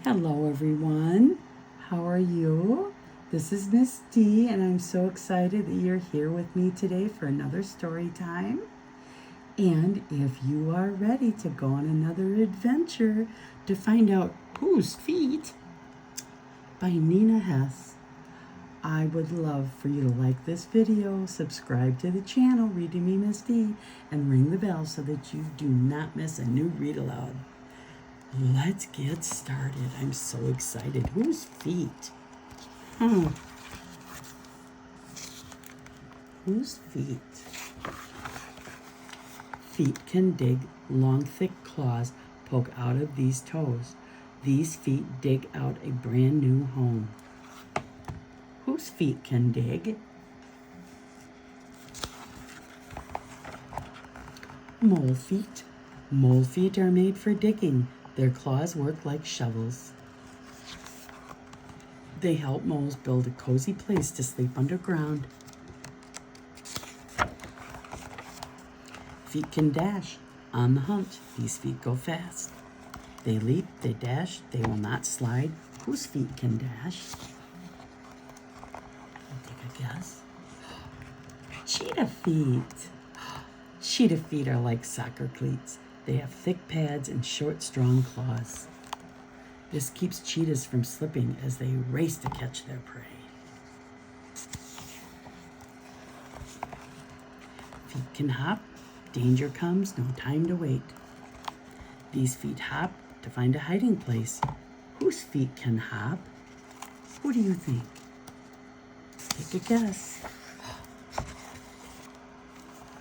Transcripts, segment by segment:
Hello everyone, how are you? This is Miss D and I'm so excited that you're here with me today for another story time. And if you are ready to go on another adventure to find out whose feet by Nina Hess, I would love for you to like this video, subscribe to the channel, Read to Me Miss D, and ring the bell so that you do not miss a new read aloud. Let's get started. I'm so excited. Whose feet? Whose feet? Feet can dig. Long, thick claws poke out of these toes. These feet dig out a brand new home. Whose feet can dig? Mole feet. Mole feet are made for digging. Their claws work like shovels. They help moles build a cozy place to sleep underground. Feet can dash. On the hunt, these feet go fast. They leap, they dash, they will not slide. Whose feet can dash? Take a guess. Cheetah feet. Cheetah feet are like soccer cleats. They have thick pads and short, strong claws. This keeps cheetahs from slipping as they race to catch their prey. Feet can hop. Danger comes, no time to wait. These feet hop to find a hiding place. Whose feet can hop? Who do you think? Take a guess.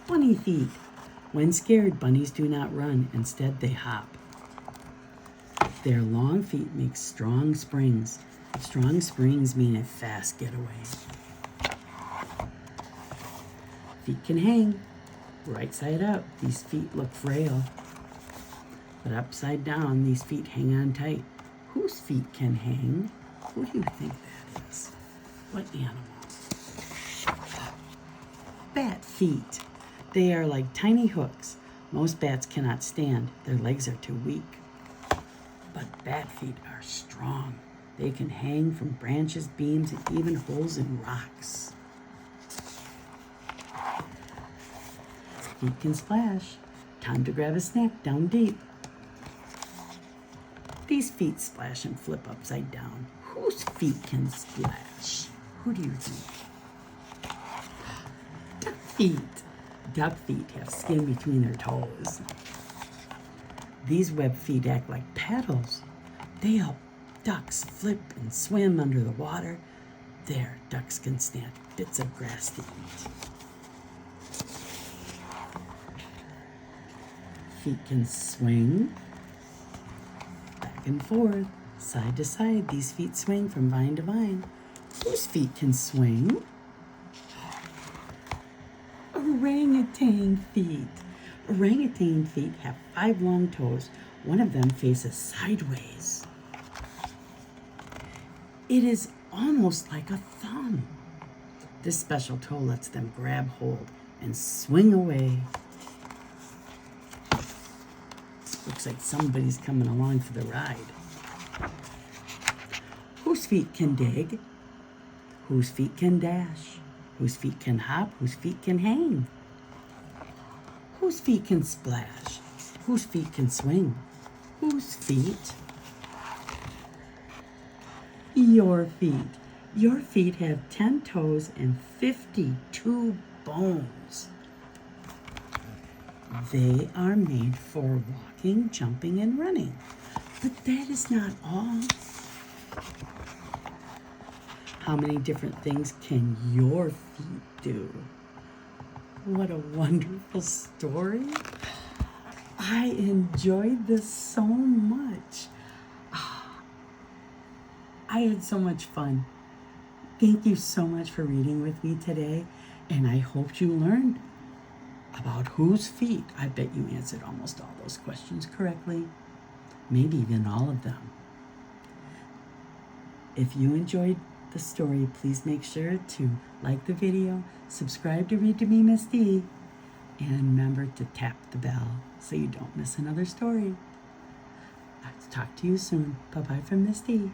Bunny feet. When scared, bunnies do not run. Instead, they hop. Their long feet make strong springs. Strong springs mean a fast getaway. Feet can hang. Right side up, these feet look frail. But upside down, these feet hang on tight. Whose feet can hang? Who do you think that is? What animal? Bat feet. They are like tiny hooks. Most bats cannot stand. Their legs are too weak. But bat feet are strong. They can hang from branches, beams, and even holes in rocks. Feet can splash. Time to grab a snack down deep. These feet splash and flip upside down. Whose feet can splash? Who do you think? Duck feet. Duck feet have skin between their toes. These web feet act like paddles. They help ducks flip and swim under the water. There, ducks can snatch bits of grass to eat. Feet can swing back and forth, side to side. These feet swing from vine to vine. Whose feet can swing? Orangutan feet. Orangutan feet have 5 long toes. One of them faces sideways. It is almost like a thumb. This special toe lets them grab hold and swing away. Looks like somebody's coming along for the ride. Whose feet can dig? Whose feet can dash? Whose feet can hop? Whose feet can hang? Whose feet can splash? Whose feet can swing? Whose feet? Your feet. Your feet have 10 toes and 52 bones. They are made for walking, jumping, and running. But that is not all. How many different things can your feet do? What a wonderful story. I enjoyed this so much. I had so much fun. Thank you so much for reading with me today, and I hope you learned about whose feet. I bet you answered almost all those questions correctly, maybe even all of them. If you enjoyed the story, please make sure to like the video, subscribe to Read to Me Miss D, and remember to tap the bell so you don't miss another story. Talk to you soon. Bye-bye from Miss D.